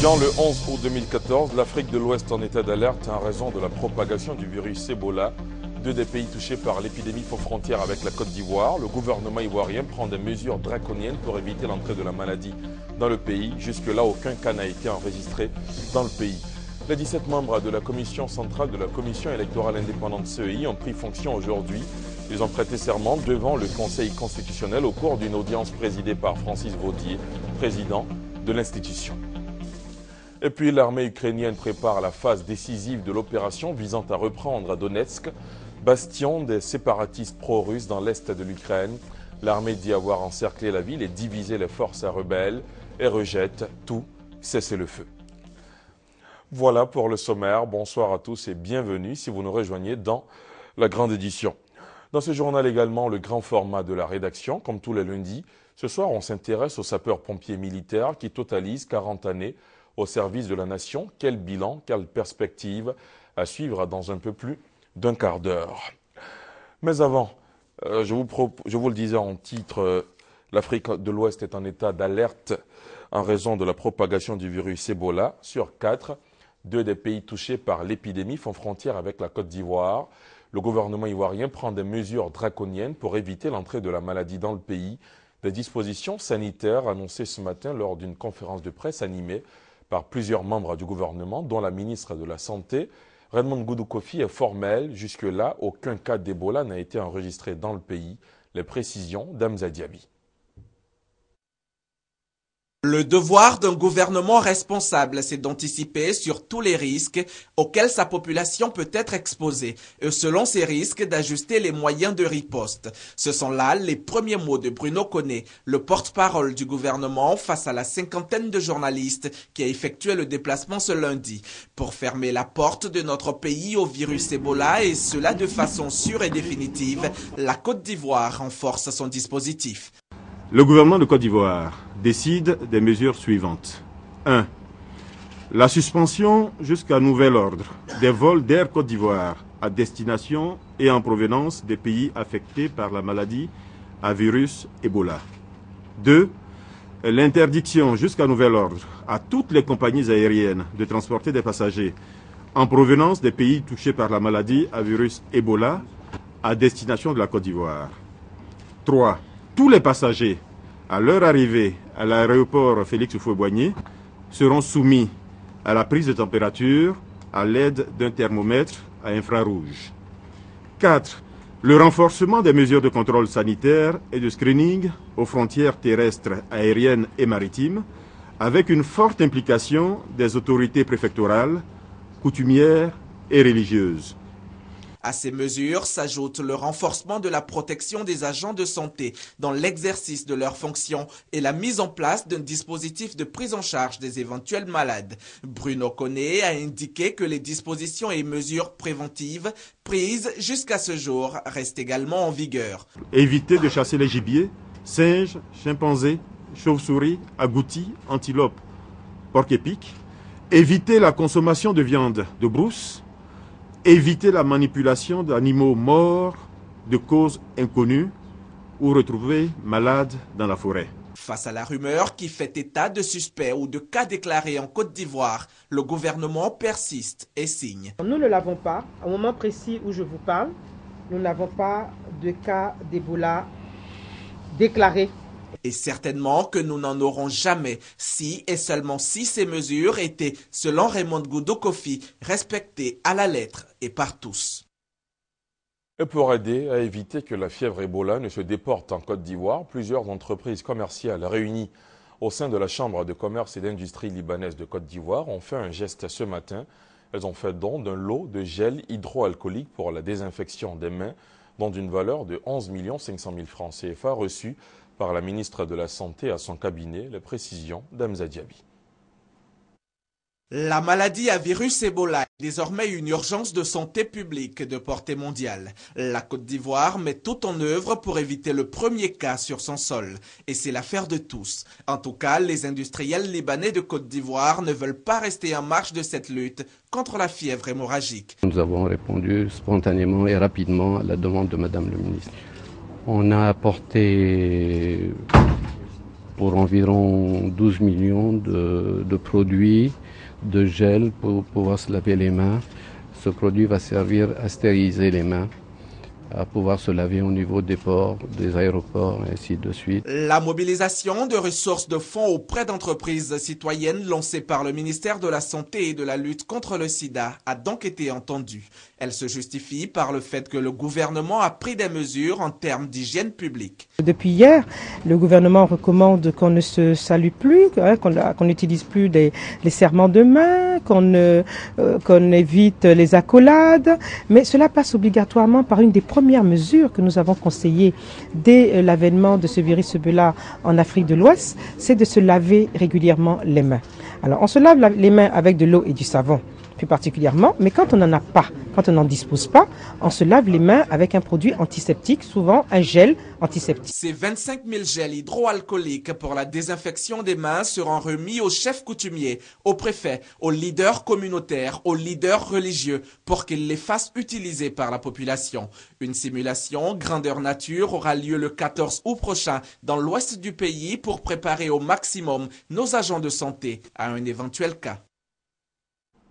Abidjan, le 11 août 2014, l'Afrique de l'Ouest en état d'alerte en raison de la propagation du virus Ebola. Deux des pays touchés par l'épidémie font frontière avec la Côte d'Ivoire. Le gouvernement ivoirien prend des mesures draconiennes pour éviter l'entrée de la maladie dans le pays. Jusque-là, aucun cas n'a été enregistré dans le pays. Les 17 membres de la commission centrale de la commission électorale indépendante CEI ont pris fonction aujourd'hui. Ils ont prêté serment devant le Conseil constitutionnel au cours d'une audience présidée par Francis Vaudier, président de l'institution. Et puis l'armée ukrainienne prépare la phase décisive de l'opération visant à reprendre Donetsk, bastion des séparatistes pro-russes dans l'est de l'Ukraine. L'armée dit avoir encerclé la ville et divisé les forces rebelles et rejette tout cessez-le-feu. Voilà pour le sommaire. Bonsoir à tous et bienvenue si vous nous rejoignez dans la grande édition. Dans ce journal également, le grand format de la rédaction, comme tous les lundis. Ce soir, on s'intéresse aux sapeurs-pompiers militaires qui totalisent 40 années au service de la nation. Quel bilan, quelle perspective à suivre dans un peu plus d'un quart d'heure. Mais avant, je vous le disais en titre, l'Afrique de l'Ouest est en état d'alerte en raison de la propagation du virus Ebola. Sur 4, 2 des pays touchés par l'épidémie font frontière avec la Côte d'Ivoire. Le gouvernement ivoirien prend des mesures draconiennes pour éviter l'entrée de la maladie dans le pays. Des dispositions sanitaires annoncées ce matin lors d'une conférence de presse animée par plusieurs membres du gouvernement, dont la ministre de la Santé. Raymond Goudou Kofi est formel. Jusque-là, aucun cas d'Ebola n'a été enregistré dans le pays. Les précisions d'Hamza Diaby. Le devoir d'un gouvernement responsable, c'est d'anticiper sur tous les risques auxquels sa population peut être exposée et selon ces risques d'ajuster les moyens de riposte. Ce sont là les premiers mots de Bruno Koné, le porte-parole du gouvernement face à la cinquantaine de journalistes qui a effectué le déplacement ce lundi pour fermer la porte de notre pays au virus Ebola et cela de façon sûre et définitive. La Côte d'Ivoire renforce son dispositif. Le gouvernement de Côte d'Ivoire décide des mesures suivantes. 1. La suspension jusqu'à nouvel ordre des vols d'Air Côte d'Ivoire à destination et en provenance des pays affectés par la maladie à virus Ebola. 2. L'interdiction jusqu'à nouvel ordre à toutes les compagnies aériennes de transporter des passagers en provenance des pays touchés par la maladie à virus Ebola à destination de la Côte d'Ivoire. 3. Tous les passagers, à leur arrivée à l'aéroport Félix Houphouët-Boigny, seront soumis à la prise de température à l'aide d'un thermomètre à infrarouge. 4. Le renforcement des mesures de contrôle sanitaire et de screening aux frontières terrestres, aériennes et maritimes, avec une forte implication des autorités préfectorales, coutumières et religieuses. À ces mesures s'ajoute le renforcement de la protection des agents de santé dans l'exercice de leurs fonctions et la mise en place d'un dispositif de prise en charge des éventuels malades. Bruno Koné a indiqué que les dispositions et mesures préventives prises jusqu'à ce jour restent également en vigueur. Éviter de chasser les gibiers, singes, chimpanzés, chauves-souris, agoutis, antilopes, porcs-épics. Éviter la consommation de viande de brousse. Éviter la manipulation d'animaux morts de causes inconnues ou retrouvés malades dans la forêt. Face à la rumeur qui fait état de suspects ou de cas déclarés en Côte d'Ivoire, le gouvernement persiste et signe. Nous ne l'avons pas. Au moment précis où je vous parle, nous n'avons pas de cas d'Ebola déclarés. Et certainement que nous n'en aurons jamais si et seulement si ces mesures étaient, selon Raymond Goudou Kofi, respectées à la lettre et par tous. Et pour aider à éviter que la fièvre Ebola ne se déporte en Côte d'Ivoire, plusieurs entreprises commerciales réunies au sein de la Chambre de commerce et d'industrie libanaise de Côte d'Ivoire ont fait un geste ce matin. Elles ont fait don d'un lot de gel hydroalcoolique pour la désinfection des mains, dont d'une valeur de 11 500 000 francs CFA reçus par la ministre de la Santé à son cabinet. Les précisions d'Hamza Diaby. La maladie à virus Ebola est désormais une urgence de santé publique de portée mondiale. La Côte d'Ivoire met tout en œuvre pour éviter le premier cas sur son sol. Et c'est l'affaire de tous. En tout cas, les industriels libanais de Côte d'Ivoire ne veulent pas rester en marge de cette lutte contre la fièvre hémorragique. Nous avons répondu spontanément et rapidement à la demande de Madame le ministre. On a apporté pour environ 12 millions de produits, de gel pour pouvoir se laver les mains. Ce produit va servir à stériliser les mains, à pouvoir se laver au niveau des ports, des aéroports, et ainsi de suite. La mobilisation de ressources de fonds auprès d'entreprises citoyennes lancée par le ministère de la Santé et de la lutte contre le sida a donc été entendue. Elle se justifie par le fait que le gouvernement a pris des mesures en termes d'hygiène publique. Depuis hier, le gouvernement recommande qu'on ne se salue plus, qu'on n'utilise plus les serrements de main, qu'on évite les accolades, mais cela passe obligatoirement par une des premières mesures que nous avons conseillées dès l'avènement de ce virus Ebola en Afrique de l'Ouest, c'est de se laver régulièrement les mains. Alors on se lave les mains avec de l'eau et du savon, plus particulièrement, mais quand on n'en a pas, quand on n'en dispose pas, on se lave les mains avec un produit antiseptique, souvent un gel antiseptique. Ces 25 000 gels hydroalcooliques pour la désinfection des mains seront remis aux chefs coutumiers, aux préfets, aux leaders communautaires, aux leaders religieux pour qu'ils les fassent utiliser par la population. Une simulation grandeur nature aura lieu le 14 août prochain dans l'ouest du pays pour préparer au maximum nos agents de santé à un éventuel cas.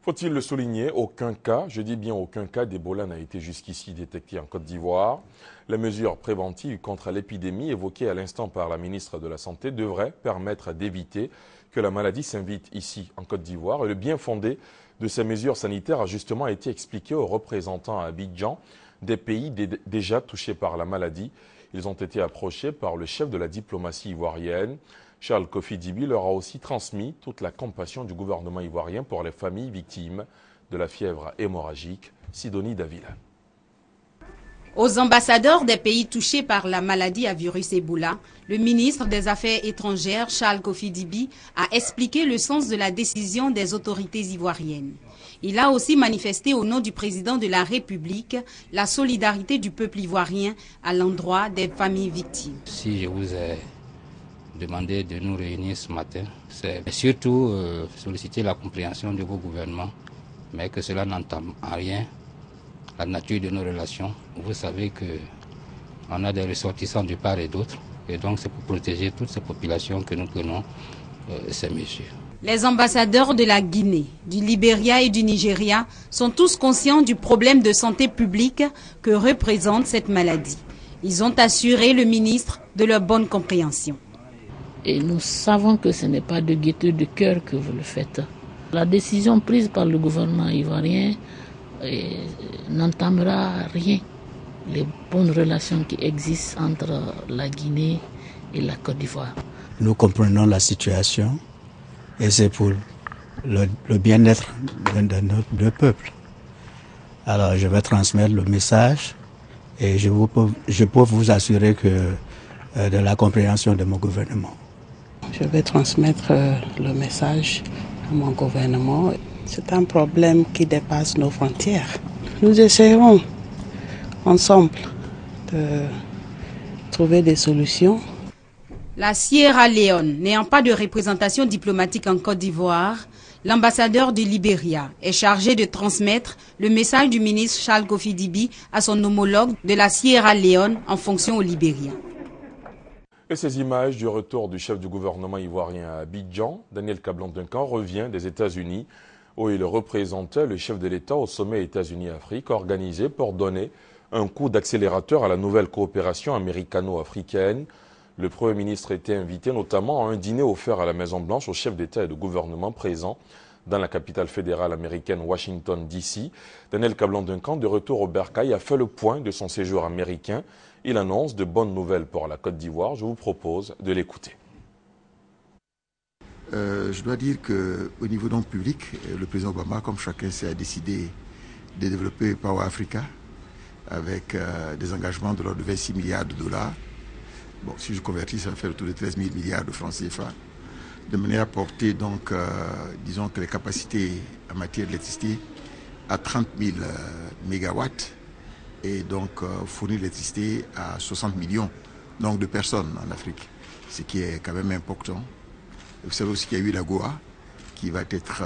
Faut-il le souligner, aucun cas, je dis bien aucun cas d'Ebola n'a été jusqu'ici détecté en Côte d'Ivoire. Les mesures préventives contre l'épidémie évoquées à l'instant par la ministre de la Santé devraient permettre d'éviter que la maladie s'invite ici en Côte d'Ivoire. Et le bien fondé de ces mesures sanitaires a justement été expliqué aux représentants à Abidjan des pays déjà touchés par la maladie. Ils ont été approchés par le chef de la diplomatie ivoirienne. Charles Kofi Dibi leur a aussi transmis toute la compassion du gouvernement ivoirien pour les familles victimes de la fièvre hémorragique. Sidonie Davila. Aux ambassadeurs des pays touchés par la maladie à virus Ebola, le ministre des Affaires étrangères, Charles Kofi Dibi, a expliqué le sens de la décision des autorités ivoiriennes. Il a aussi manifesté au nom du président de la République la solidarité du peuple ivoirien à l'endroit des familles victimes. Si je vous ai demandé de nous réunir ce matin, c'est surtout solliciter la compréhension de vos gouvernements, mais que cela n'entame en rien la nature de nos relations. Vous savez qu'on a des ressortissants de part et d'autre, et donc c'est pour protéger toutes ces populations que nous prenons ces mesures. Les ambassadeurs de la Guinée, du Libéria et du Nigeria sont tous conscients du problème de santé publique que représente cette maladie. Ils ont assuré le ministre de leur bonne compréhension. Et nous savons que ce n'est pas de gaieté de cœur que vous le faites. La décision prise par le gouvernement ivoirien n'entamera rien. Les bonnes relations qui existent entre la Guinée et la Côte d'Ivoire. Nous comprenons la situation et c'est pour le bien-être de notre peuple. Alors je vais transmettre le message et je peux vous assurer que de la compréhension de mon gouvernement. Je vais transmettre le message à mon gouvernement. C'est un problème qui dépasse nos frontières. Nous essayerons ensemble de trouver des solutions. La Sierra Leone n'ayant pas de représentation diplomatique en Côte d'Ivoire, l'ambassadeur du Libéria est chargé de transmettre le message du ministre Charles Kofi Dibi à son homologue de la Sierra Leone en fonction au Libéria. Et ces images du retour du chef du gouvernement ivoirien à Abidjan, Daniel Kablan-Duncan, revient des États-Unis, où il représentait le chef de l'État au sommet États-Unis-Afrique, organisé pour donner un coup d'accélérateur à la nouvelle coopération américano-africaine. Le Premier ministre était invité notamment à un dîner offert à la Maison-Blanche aux chefs d'État et de gouvernement présents dans la capitale fédérale américaine, Washington, D.C. Daniel Kablan-Duncan, de retour au Bercail, a fait le point de son séjour américain. Il annonce de bonnes nouvelles pour la Côte d'Ivoire. Je vous propose de l'écouter. Je dois dire qu'au niveau donc public, le président Obama, comme chacun sait, a décidé de développer Power Africa avec des engagements de l'ordre de 26 milliards de dollars. Bon, si je convertis, ça va faire autour de 13 000 milliards de francs CFA. De manière à porter donc, disons que les capacités en matière d'électricité à 30 000 mégawatts et donc fournir l'électricité à 60 millions donc, de personnes en Afrique, ce qui est quand même important. Vous savez aussi qu'il y a eu la Goa qui va être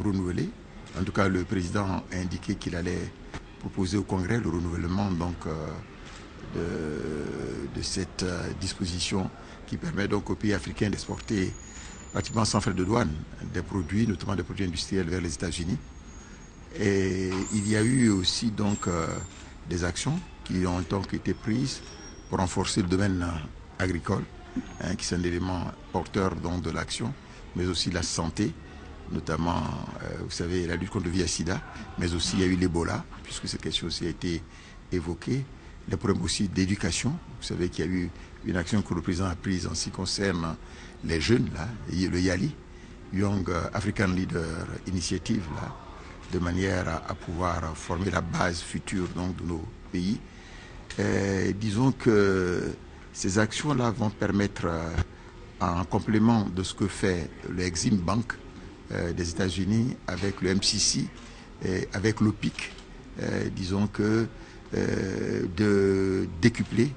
renouvelée. En tout cas, le président a indiqué qu'il allait proposer au Congrès le renouvellement donc, de cette disposition qui permet donc aux pays africains d'exporter pratiquement sans frais de douane des produits, notamment des produits industriels vers les États-Unis. Et il y a eu aussi donc des actions qui ont donc été prises pour renforcer le domaine agricole, qui sont un élément porteur donc de l'action, mais aussi la santé, notamment, vous savez, la lutte contre le VIH-Sida, mais aussi il y a eu l'Ebola, puisque cette question aussi a été évoquée, les problèmes aussi d'éducation. Vous savez qu'il y a eu une action que le président a prise en ce qui concerne les jeunes, là, le YALI, Young African Leader Initiative, là, de manière à pouvoir former la base future donc, de nos pays. Disons que ces actions-là vont permettre, en complément de ce que fait le Exim Bank des États-Unis avec le MCC et avec l'OPIC, disons que de décupler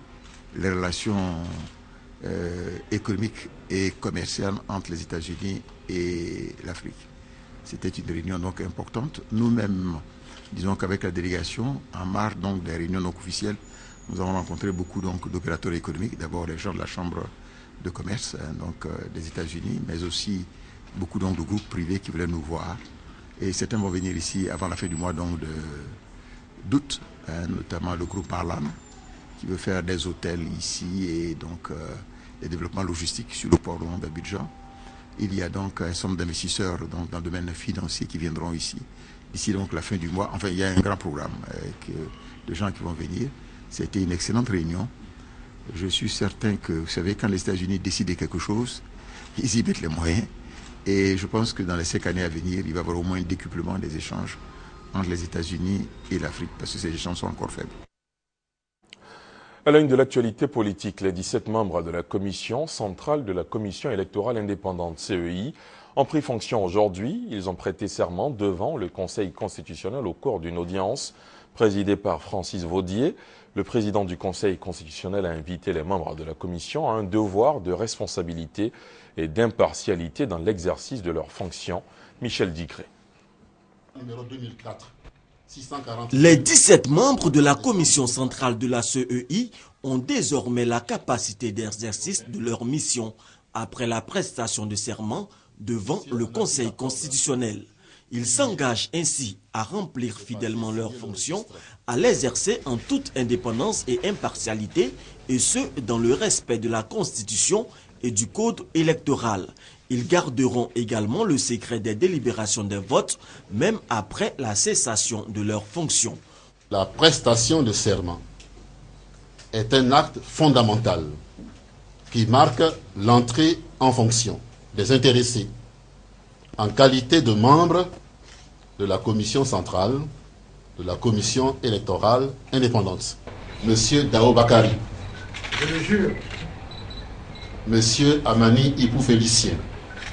les relations économiques et commerciales entre les États-Unis et l'Afrique. C'était une réunion donc importante. Nous-mêmes, disons qu'avec la délégation, en marge donc des réunions donc officielles, nous avons rencontré beaucoup donc d'opérateurs économiques, d'abord les gens de la Chambre de commerce donc des États-Unis, mais aussi beaucoup donc de groupes privés qui voulaient nous voir. Et certains vont venir ici avant la fin du mois donc d'août, notamment le groupe Marlan, qui veut faire des hôtels ici et donc des développements logistiques sur le port d'Abidjan. Il y a donc un certain nombre d'investisseurs dans le domaine financier qui viendront ici. D'ici donc la fin du mois, enfin il y a un grand programme de gens qui vont venir. C'était une excellente réunion. Je suis certain que, vous savez, quand les États-Unis décident quelque chose, ils y mettent les moyens. Et je pense que dans les 5 années à venir, il va y avoir au moins un décuplement des échanges entre les États-Unis et l'Afrique, parce que ces échanges sont encore faibles. À la une de l'actualité politique, les 17 membres de la commission centrale de la Commission électorale indépendante, CEI, ont pris fonction aujourd'hui. Ils ont prêté serment devant le Conseil constitutionnel au cours d'une audience présidée par Francis Vaudier. Le président du Conseil constitutionnel a invité les membres de la commission à un devoir de responsabilité et d'impartialité dans l'exercice de leurs fonctions. Michel Digré. Numéro 2004. Les 17 membres de la commission centrale de la CEI ont désormais la capacité d'exercice de leur mission après la prestation de serment devant le Conseil constitutionnel. Ils s'engagent ainsi à remplir fidèlement leurs fonctions, à l'exercer en toute indépendance et impartialité, et ce, dans le respect de la Constitution et du Code électoral. Ils garderont également le secret des délibérations des votes, même après la cessation de leurs fonctions. La prestation de serment est un acte fondamental qui marque l'entrée en fonction des intéressés en qualité de membres de la commission centrale de la commission électorale indépendante. Monsieur Dao Bakari. Je le jure. Monsieur Amani Ipou Félicien.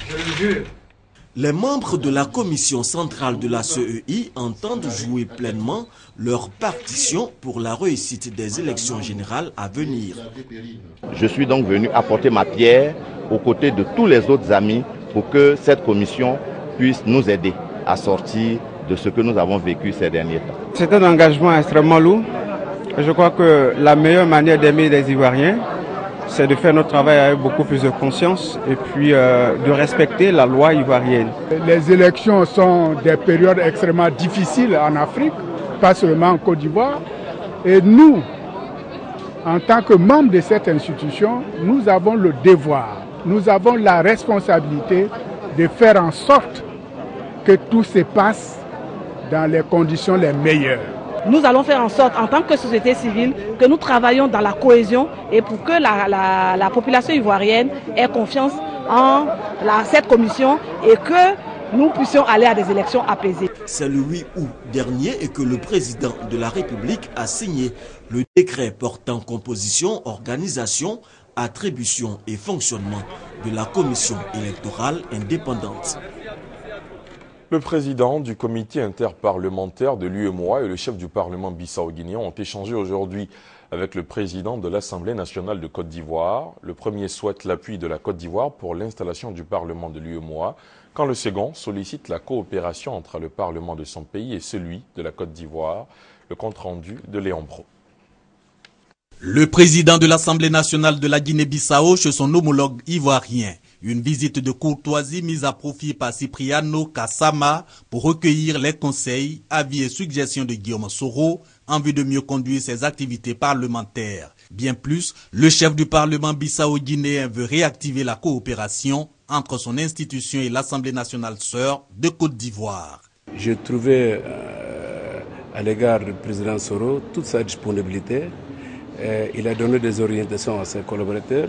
Je le jure. Les membres de la commission centrale de la CEI entendent jouer pleinement leur partition pour la réussite des élections générales à venir. Je suis donc venu apporter ma pierre aux côtés de tous les autres amis pour que cette commission puisse nous aider à sortir de ce que nous avons vécu ces derniers temps. C'est un engagement extrêmement lourd. Je crois que la meilleure manière d'aimer les Ivoiriens, c'est de faire notre travail avec beaucoup plus de conscience et puis de respecter la loi ivoirienne. Les élections sont des périodes extrêmement difficiles en Afrique, pas seulement en Côte d'Ivoire. Et nous, en tant que membres de cette institution, nous avons le devoir, nous avons la responsabilité de faire en sorte que tout se passe dans les conditions les meilleures. Nous allons faire en sorte, en tant que société civile, que nous travaillons dans la cohésion et pour que la population ivoirienne ait confiance en cette commission et que nous puissions aller à des élections apaisées. C'est le 8 août dernier et que le président de la République a signé le décret portant composition, organisation, attribution et fonctionnement de la commission électorale indépendante. Le président du comité interparlementaire de l'UEMOA et le chef du Parlement bissau-guinéen ont échangé aujourd'hui avec le président de l'Assemblée nationale de Côte d'Ivoire. Le premier souhaite l'appui de la Côte d'Ivoire pour l'installation du Parlement de l'UEMOA, quand le second sollicite la coopération entre le Parlement de son pays et celui de la Côte d'Ivoire. Le compte rendu de Léon Bro. Le président de l'Assemblée nationale de la Guinée-Bissau chez son homologue ivoirien. Une visite de courtoisie mise à profit par Cipriano Kassama pour recueillir les conseils, avis et suggestions de Guillaume Soro en vue de mieux conduire ses activités parlementaires. Bien plus, le chef du Parlement bissau-guinéen veut réactiver la coopération entre son institution et l'Assemblée nationale sœur de Côte d'Ivoire. J'ai trouvé à l'égard du président Soro toute sa disponibilité. Il a donné des orientations à ses collaborateurs,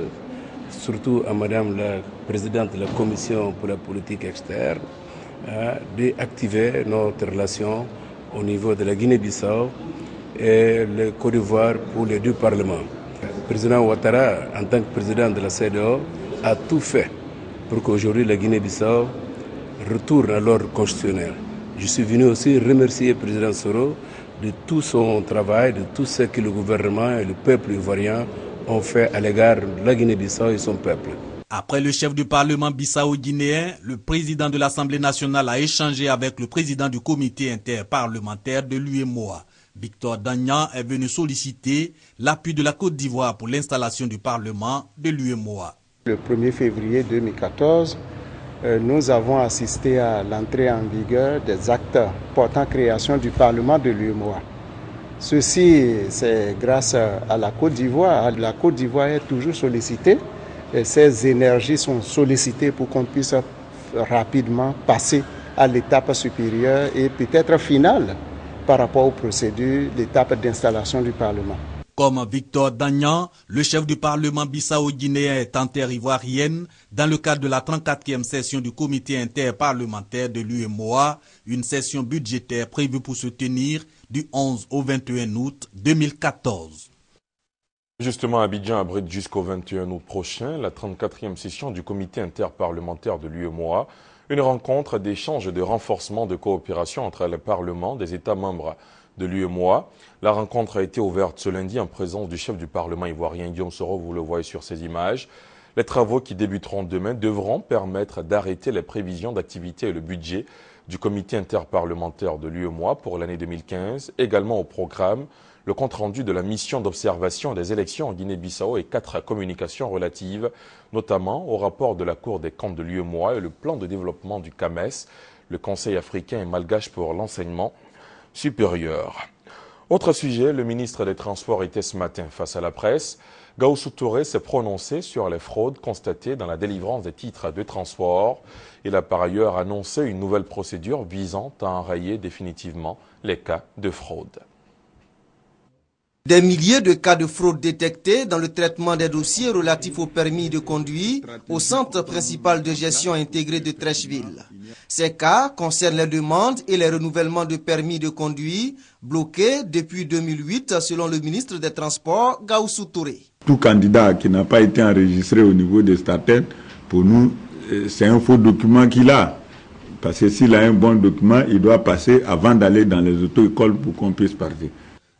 surtout à Madame la Présidente de la Commission pour la politique externe, d'activer notre relation au niveau de la Guinée-Bissau et le Côte d'Ivoire pour les deux parlements. Le président Ouattara, en tant que président de la CEDEAO, a tout fait pour qu'aujourd'hui la Guinée-Bissau retourne à l'ordre constitutionnel. Je suis venu aussi remercier le président Soro de tout son travail, de tout ce que le gouvernement et le peuple ivoirien ont fait à l'égard de la Guinée-Bissau et son peuple. Après le chef du Parlement bissau-guinéen, le président de l'Assemblée nationale a échangé avec le président du comité interparlementaire de l'UEMOA. Victor Dagnan est venu solliciter l'appui de la Côte d'Ivoire pour l'installation du Parlement de l'UEMOA. Le 1er février 2014, nous avons assisté à l'entrée en vigueur des actes portant création du Parlement de l'UEMOA. Ceci, c'est grâce à la Côte d'Ivoire. La Côte d'Ivoire est toujours sollicitée et ses énergies sont sollicitées pour qu'on puisse rapidement passer à l'étape supérieure et peut-être finale par rapport aux procédures, l'étape d'installation du Parlement. Comme Victor Dagnan, le chef du Parlement bissau-guinéen est en terre ivoirienne dans le cadre de la 34e session du comité interparlementaire de l'UEMOA, une session budgétaire prévue pour se tenir du 11 au 21 août 2014. Justement, Abidjan abrite jusqu'au 21 août prochain la 34e session du comité interparlementaire de l'UEMOA, une rencontre d'échange et de renforcement de coopération entre les parlements des États membres de l'UEMOA. La rencontre a été ouverte ce lundi en présence du chef du Parlement ivoirien Guillaume Soro, vous le voyez sur ces images. Les travaux qui débuteront demain devront permettre d'arrêter les prévisions d'activité et le budget du comité interparlementaire de l'UEMOA pour l'année 2015. Également au programme, le compte-rendu de la mission d'observation des élections en Guinée-Bissau et 4 communications relatives, notamment au rapport de la Cour des comptes de l'UEMOA et le plan de développement du CAMES, le Conseil africain et malgache pour l'enseignement supérieur. Autre sujet, le ministre des Transports était ce matin face à la presse. Gaoussou Touré s'est prononcé sur les fraudes constatées dans la délivrance des titres de transport. Il a par ailleurs annoncé une nouvelle procédure visant à enrayer définitivement les cas de fraude. Des milliers de cas de fraude détectés dans le traitement des dossiers relatifs au permis de conduire au centre principal de gestion intégré de Trècheville. Ces cas concernent les demandes et les renouvellements de permis de conduire bloqués depuis 2008 selon le ministre des Transports, Gaoussou Touré. Tout candidat qui n'a pas été enregistré au niveau des statutes, pour nous, c'est un faux document qu'il a. Parce que s'il a un bon document, il doit passer avant d'aller dans les auto-écoles pour qu'on puisse partir.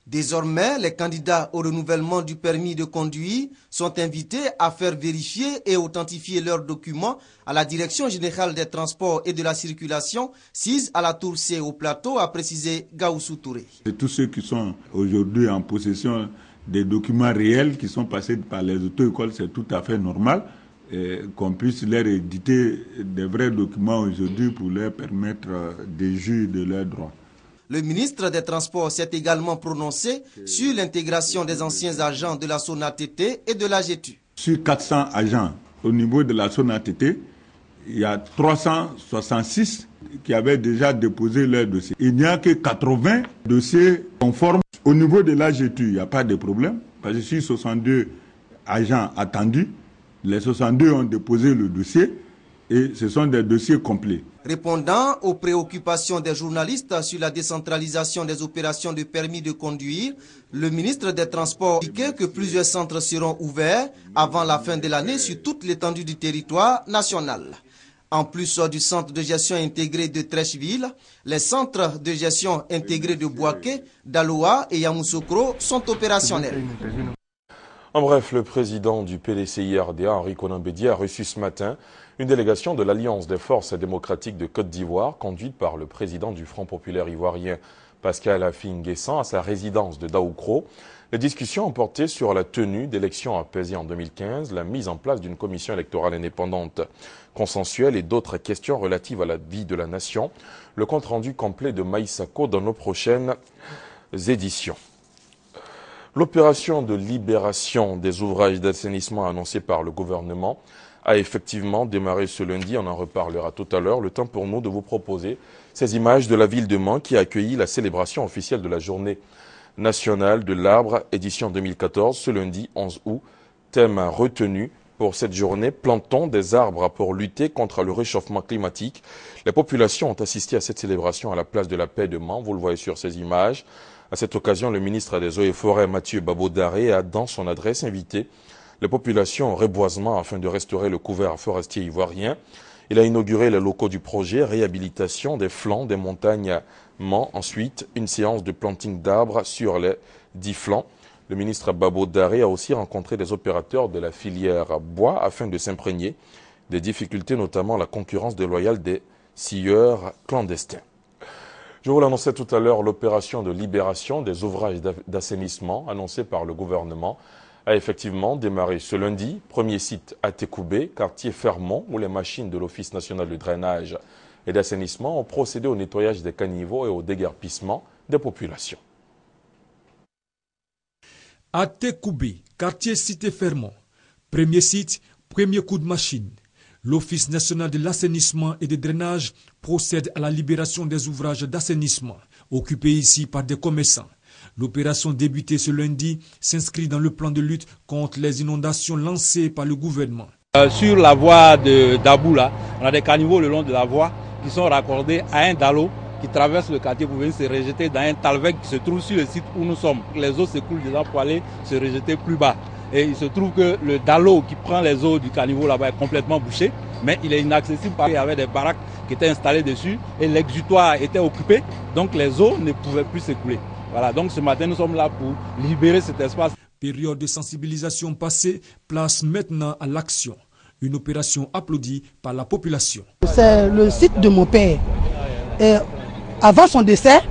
Désormais, les candidats au renouvellement du permis de conduire sont invités à faire vérifier et authentifier leurs documents à la Direction générale des transports et de la circulation, sise à la Tour C au plateau, a précisé Gaoussou Touré. C'est tous ceux qui sont aujourd'hui en possession des documents réels qui sont passés par les auto-écoles, c'est tout à fait normal qu'on puisse leur éditer des vrais documents aujourd'hui pour leur permettre de jouir de leurs droits. Le ministre des Transports s'est également prononcé sur l'intégration des anciens agents de la SONATT et de la GETU. Sur 400 agents au niveau de la SONATT, il y a 366 qui avaient déjà déposé leur dossier. Il n'y a que 80 dossiers conformes. Au niveau de la GETU, il n'y a pas de problème, parce que sur 62 agents attendus, les 62 ont déposé le dossier et ce sont des dossiers complets. Répondant aux préoccupations des journalistes sur la décentralisation des opérations de permis de conduire, le ministre des Transports a indiqué que plusieurs centres seront ouverts avant la fin de l'année sur toute l'étendue du territoire national. En plus du centre de gestion intégré de Trècheville, les centres de gestion intégrés de Bouaké, d'Aloa et Yamoussoukro sont opérationnels. En bref, le président du PDCI-RDA, Henri Konan Bédié, a reçu ce matin une délégation de l'Alliance des forces démocratiques de Côte d'Ivoire, conduite par le président du Front populaire ivoirien, Pascal Affi N'Guessan, à sa résidence de Daoukro. Les discussions ont porté sur la tenue d'élections apaisées en 2015, la mise en place d'une commission électorale indépendante consensuelle et d'autres questions relatives à la vie de la nation. Le compte-rendu complet de Maïsako dans nos prochaines éditions. L'opération de libération des ouvrages d'assainissement annoncée par le gouvernement a effectivement démarré ce lundi. On en reparlera tout à l'heure. Le temps pour nous de vous proposer ces images de la ville de Mans qui a accueilli la célébration officielle de la journée nationale de l'arbre, édition 2014, ce lundi 11 août. Thème retenu pour cette journée, plantons des arbres pour lutter contre le réchauffement climatique. Les populations ont assisté à cette célébration à la place de la Paix de Mans. Vous le voyez sur ces images. À cette occasion, le ministre des Eaux et Forêts, Mathieu Babo-Daré, a dans son adresse invité les populations au reboisement afin de restaurer le couvert forestier ivoirien. Il a inauguré les locaux du projet, réhabilitation des flancs des montagnes Mans. Ensuite, une séance de planting d'arbres sur les 10 flancs. Le ministre Babo-Daré a aussi rencontré des opérateurs de la filière bois afin de s'imprégner des difficultés, notamment la concurrence déloyale des scieurs clandestins. Je vous l'annonçais tout à l'heure, l'opération de libération des ouvrages d'assainissement annoncée par le gouvernement a effectivement démarré ce lundi. Premier site à Tékoubé, quartier Fermont, où les machines de l'Office national de drainage et d'assainissement ont procédé au nettoyage des caniveaux et au déguerpissement des populations. À Tékoubé, quartier Cité Fermont, premier site, premier coup de machine. L'Office national de l'assainissement et de drainage procède à la libération des ouvrages d'assainissement occupés ici par des commerçants. L'opération débutée ce lundi s'inscrit dans le plan de lutte contre les inondations lancé par le gouvernement. Sur la voie d'Aboula, on a des caniveaux le long de la voie qui sont raccordés à un dallot qui traverse le quartier pour venir se rejeter dans un talweg qui se trouve sur le site où nous sommes. Les eaux s'écoulent dedans pour aller se rejeter plus bas. Et il se trouve que le dallot qui prend les eaux du caniveau là-bas est complètement bouché, mais il est inaccessible parce qu'il y avait des baraques qui étaient installées dessus et l'exutoire était occupé, donc les eaux ne pouvaient plus s'écouler. Voilà, donc ce matin nous sommes là pour libérer cet espace. Période de sensibilisation passée, place maintenant à l'action. Une opération applaudie par la population. C'est le site de mon père. Et avant son décès,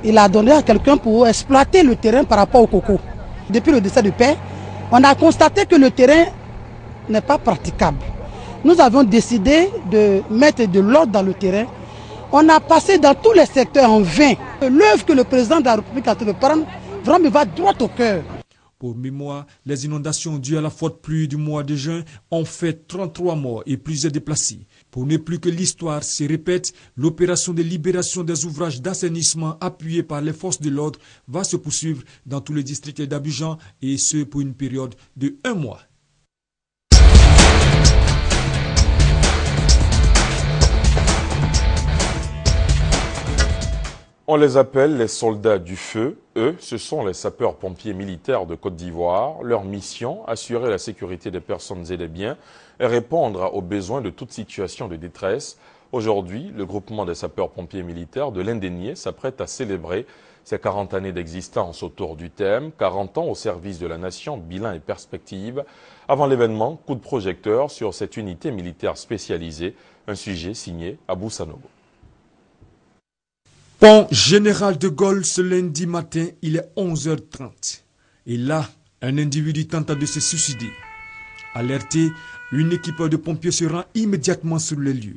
il a donné à quelqu'un pour exploiter le terrain par rapport au coco. Depuis le décès de père, on a constaté que le terrain n'est pas praticable. Nous avons décidé de mettre de l'ordre dans le terrain. On a passé dans tous les secteurs en vain. L'œuvre que le président de la République a de prendre vraiment va droit au cœur. Pour mémoire, les inondations dues à la forte pluie du mois de juin ont fait 33 morts et plusieurs déplacés. Pour ne plus que l'histoire se répète, l'opération de libération des ouvrages d'assainissement appuyée par les forces de l'ordre va se poursuivre dans tous les districts d'Abidjan et ce pour une période de 1 mois. On les appelle les soldats du feu. Eux, ce sont les sapeurs-pompiers militaires de Côte d'Ivoire. Leur mission, assurer la sécurité des personnes et des biens et répondre aux besoins de toute situation de détresse. Aujourd'hui, le groupement des sapeurs-pompiers militaires de l'Indénié s'apprête à célébrer ses 40 années d'existence autour du thème « 40 ans au service de la nation, bilan et perspective ». Avant l'événement, coup de projecteur sur cette unité militaire spécialisée, un sujet signé Abou Sanogo. Pont Général de Gaulle, ce lundi matin, il est 11h30. Et là, un individu tenta de se suicider. Alerté, une équipe de pompiers se rend immédiatement sur les lieux.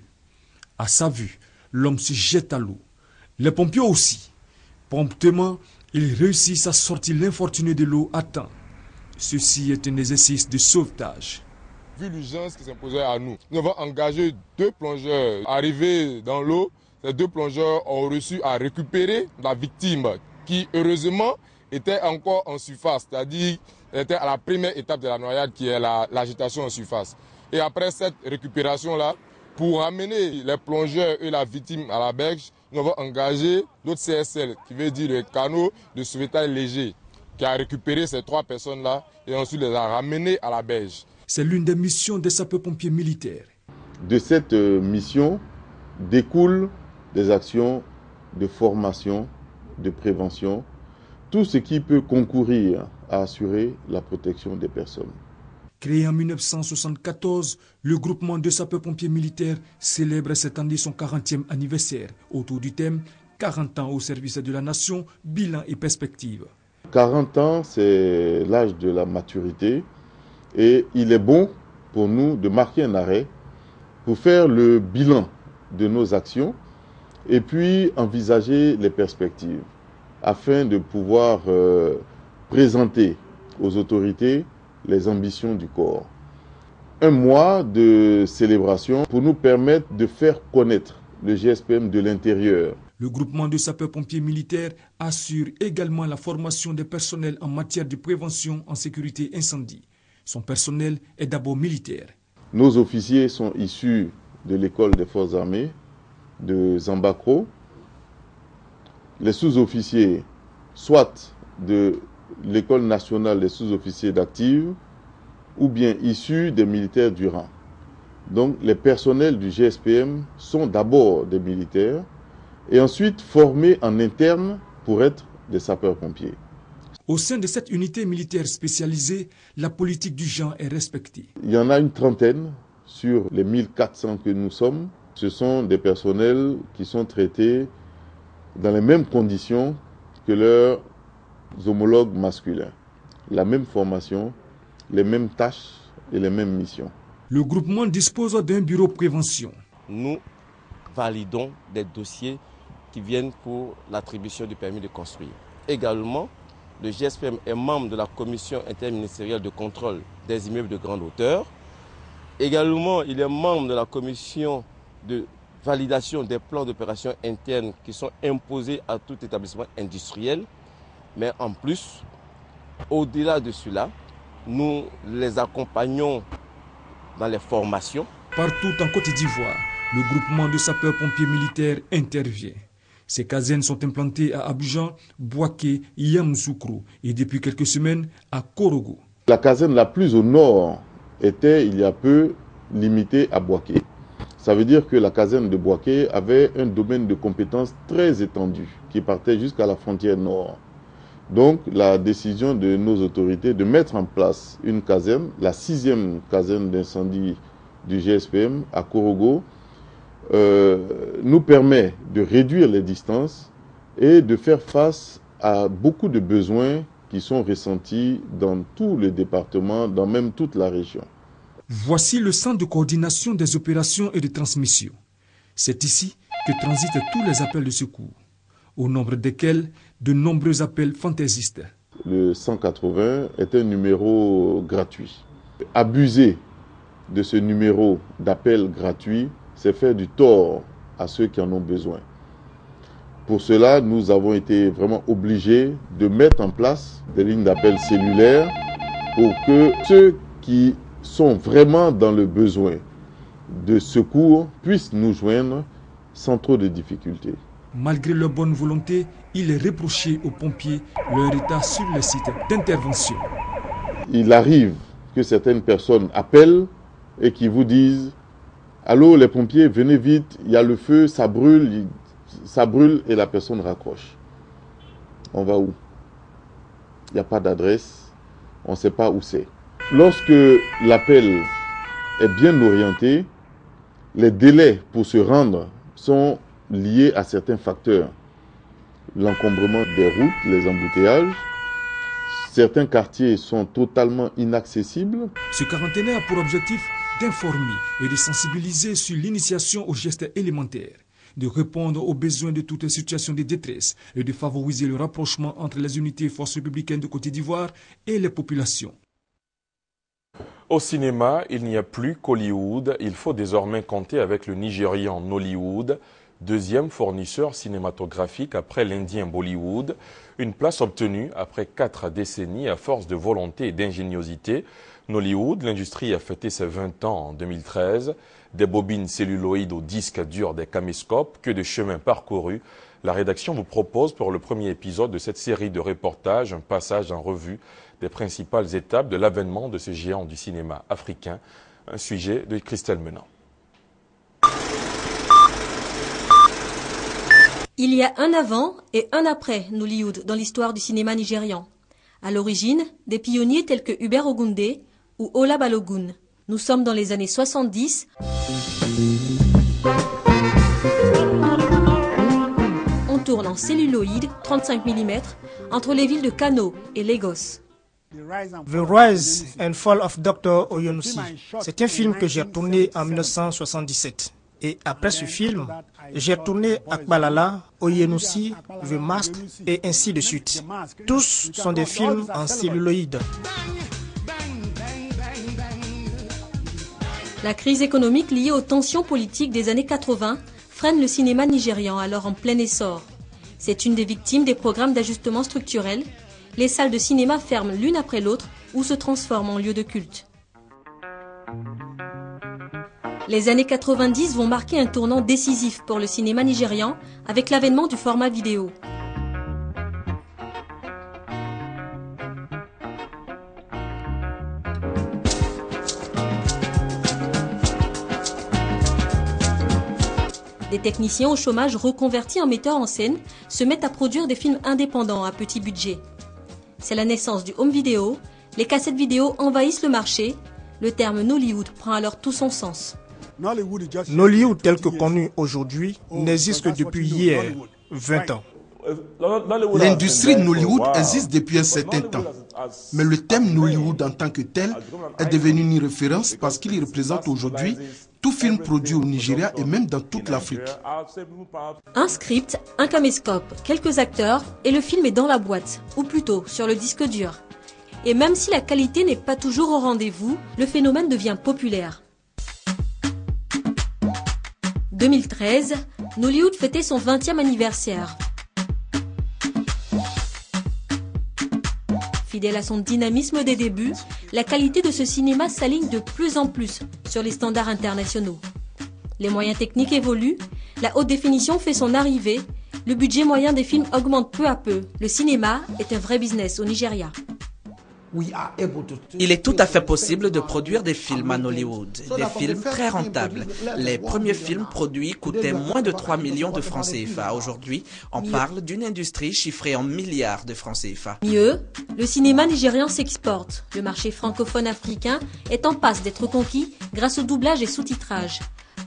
À sa vue, l'homme se jette à l'eau. Les pompiers aussi. Promptement, ils réussissent à sortir l'infortuné de l'eau à temps. Ceci est un exercice de sauvetage. Vu l'urgence qui s'imposait à nous, nous avons engagé 2 plongeurs arrivés dans l'eau. Les 2 plongeurs ont réussi à récupérer la victime qui, heureusement, était encore en surface. C'est-à-dire, elle était à la première étape de la noyade qui est l'agitation en surface. Et après cette récupération-là, pour amener les plongeurs et la victime à la berge, nous avons engagé notre CSL, qui veut dire le canot de sauvetage léger, qui a récupéré ces 3 personnes-là et ensuite les a ramenées à la berge. C'est l'une des missions des sapeurs-pompiers militaires. De cette mission découle des actions de formation, de prévention, tout ce qui peut concourir à assurer la protection des personnes. Créé en 1974, le groupement de sapeurs-pompiers militaires célèbre cette année son 40e anniversaire autour du thème 40 ans au service de la nation, bilan et perspective. 40 ans, c'est l'âge de la maturité et il est bon pour nous de marquer un arrêt pour faire le bilan de nos actions et puis envisager les perspectives afin de pouvoir présenter aux autorités les ambitions du corps. Un mois de célébration pour nous permettre de faire connaître le GSPM de l'intérieur. Le groupement de sapeurs-pompiers militaires assure également la formation des personnels en matière de prévention en sécurité incendie. Son personnel est d'abord militaire. Nos officiers sont issus de l'école des forces armées de Zambakro. Les sous-officiers, soit de l'école nationale des sous-officiers d'active, ou bien issus des militaires du rang. Donc les personnels du GSPM sont d'abord des militaires et ensuite formés en interne pour être des sapeurs-pompiers. Au sein de cette unité militaire spécialisée, la politique du genre est respectée. Il y en a une trentaine sur les 1400 que nous sommes. Ce sont des personnels qui sont traités dans les mêmes conditions que leurs homologues masculins. La même formation, les mêmes tâches et les mêmes missions. Le groupement dispose d'un bureau prévention. Nous validons des dossiers qui viennent pour l'attribution du permis de construire. Également, le GSPM est membre de la commission interministérielle de contrôle des immeubles de grande hauteur. Également, il est membre de la commission de validation des plans d'opération internes qui sont imposés à tout établissement industriel. Mais en plus, au-delà de cela, nous les accompagnons dans les formations. Partout en Côte d'Ivoire, le groupement de sapeurs-pompiers militaires intervient. Ces casernes sont implantées à Abidjan, Bouaké, Yamoussoukro et depuis quelques semaines à Korogo. La caserne la plus au nord était il y a peu limitée à Bouaké. Ça veut dire que la caserne de Bouaké avait un domaine de compétences très étendu qui partait jusqu'à la frontière nord. Donc la décision de nos autorités de mettre en place une caserne, la 6e caserne d'incendie du GSPM à Korogo, nous permet de réduire les distances et de faire face à beaucoup de besoins qui sont ressentis dans tout le département, dans même toute la région. Voici le centre de coordination des opérations et de transmission. C'est ici que transitent tous les appels de secours, au nombre desquels de nombreux appels fantaisistes. Le 180 est un numéro gratuit. Abuser de ce numéro d'appel gratuit, c'est faire du tort à ceux qui en ont besoin. Pour cela, nous avons été vraiment obligés de mettre en place des lignes d'appel cellulaires pour que ceux qui sont vraiment dans le besoin de secours puissent nous joindre sans trop de difficultés. Malgré leur bonne volonté, il est reproché aux pompiers leur état sur les sites d'intervention. Il arrive que certaines personnes appellent et qui vous disent « Allô les pompiers, venez vite, il y a le feu, ça brûle et la personne raccroche. On va où? Il n'y a pas d'adresse, on ne sait pas où c'est. Lorsque l'appel est bien orienté, les délais pour se rendre sont liés à certains facteurs. L'encombrement des routes, les embouteillages. Certains quartiers sont totalement inaccessibles. Ce quarantenaire a pour objectif d'informer et de sensibiliser sur l'initiation aux gestes élémentaires, de répondre aux besoins de toutes les situations de détresse et de favoriser le rapprochement entre les unités et forces républicaines de Côte d'Ivoire et les populations. Au cinéma, il n'y a plus qu'Hollywood. Il faut désormais compter avec le Nigérian Nollywood, deuxième fournisseur cinématographique après l'Indien Bollywood. Une place obtenue après 4 décennies à force de volonté et d'ingéniosité. Nollywood, l'industrie a fêté ses 20 ans en 2013. Des bobines celluloïdes au disque dur, des caméscopes, que de chemins parcourus. La rédaction vous propose pour le premier épisode de cette série de reportages un passage en revue des principales étapes de l'avènement de ce géant du cinéma africain. Un sujet de Christelle Menant. Il y a un avant et un après Nollywood dans l'histoire du cinéma nigérian. À l'origine, des pionniers tels que Hubert Ogunde ou Ola Balogun. Nous sommes dans les années 70. On tourne en en celluloïd 35 mm entre les villes de Kano et Lagos. The Rise and Fall of Dr. Oyonousi. C'est un film que j'ai tourné en 1977. Et après ce film, j'ai tourné Akbalala, Oyonousi, The Mask et ainsi de suite. Tous sont des films en celluloïd. La crise économique liée aux tensions politiques des années 80 freine le cinéma nigérian alors en plein essor. C'est une des victimes des programmes d'ajustement structurel. Les salles de cinéma ferment l'une après l'autre ou se transforment en lieux de culte. Les années 90 vont marquer un tournant décisif pour le cinéma nigérian avec l'avènement du format vidéo. Des techniciens au chômage reconvertis en metteurs en scène se mettent à produire des films indépendants à petit budget. C'est la naissance du home vidéo, les cassettes vidéo envahissent le marché, le terme Nollywood prend alors tout son sens. Nollywood tel que connu aujourd'hui n'existe que depuis hier, 20 ans. L'industrie Nollywood existe depuis un certain temps. Mais le thème Nollywood en tant que tel est devenu une référence parce qu'il représente aujourd'hui tout film produit au Nigeria et même dans toute l'Afrique. Un script, un caméscope, quelques acteurs et le film est dans la boîte, ou plutôt sur le disque dur. Et même si la qualité n'est pas toujours au rendez-vous, le phénomène devient populaire. 2013, Nollywood fêtait son 20e anniversaire. Fidèle à son dynamisme des débuts, la qualité de ce cinéma s'aligne de plus en plus sur les standards internationaux. Les moyens techniques évoluent, la haute définition fait son arrivée, le budget moyen des films augmente peu à peu. Le cinéma est un vrai business au Nigeria. Il est tout à fait possible de produire des films à Nollywood, des films très rentables. Les premiers films produits coûtaient moins de 3 millions de francs CFA. Aujourd'hui, on parle d'une industrie chiffrée en milliards de francs CFA. Mieux, le cinéma nigérian s'exporte. Le marché francophone africain est en passe d'être conquis grâce au doublage et sous-titrage.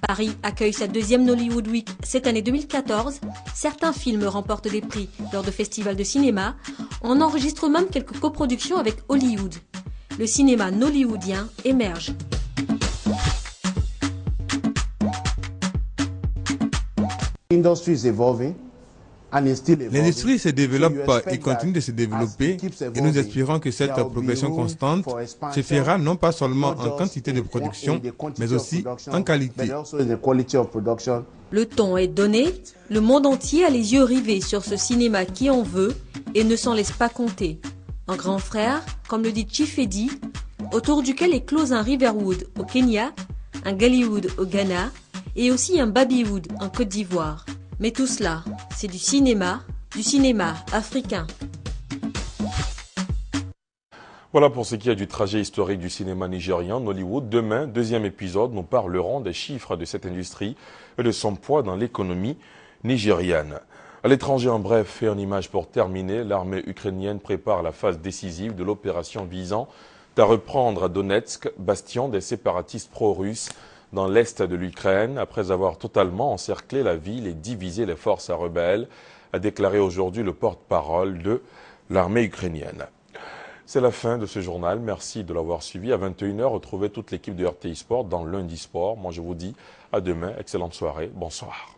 Paris accueille sa deuxième Nollywood Week cette année 2014. Certains films remportent des prix lors de festivals de cinéma. On enregistre même quelques coproductions avec Hollywood. Le cinéma nollywoodien émerge. L'industrie se développe et continue de se développer et nous espérons que cette progression constante se fera non pas seulement en quantité de production, mais aussi en qualité. Le ton est donné, le monde entier a les yeux rivés sur ce cinéma qui en veut et ne s'en laisse pas compter. Un grand frère, comme le dit Chief Eddy, autour duquel est clos un Riverwood au Kenya, un Gollywood au Ghana et aussi un Babywood en Côte d'Ivoire. Mais tout cela, c'est du cinéma africain. Voilà pour ce qui est du trajet historique du cinéma nigérian, Nollywood. Demain, deuxième épisode, nous parlerons des chiffres de cette industrie et de son poids dans l'économie nigériane. À l'étranger, en bref et en image pour terminer, l'armée ukrainienne prépare la phase décisive de l'opération visant à reprendre à Donetsk, bastion des séparatistes pro-russes, dans l'est de l'Ukraine, après avoir totalement encerclé la ville et divisé les forces rebelles, a déclaré aujourd'hui le porte-parole de l'armée ukrainienne. C'est la fin de ce journal. Merci de l'avoir suivi. À 21h, retrouvez toute l'équipe de RTI Sport dans Lundi Sport. Moi, je vous dis à demain. Excellente soirée. Bonsoir.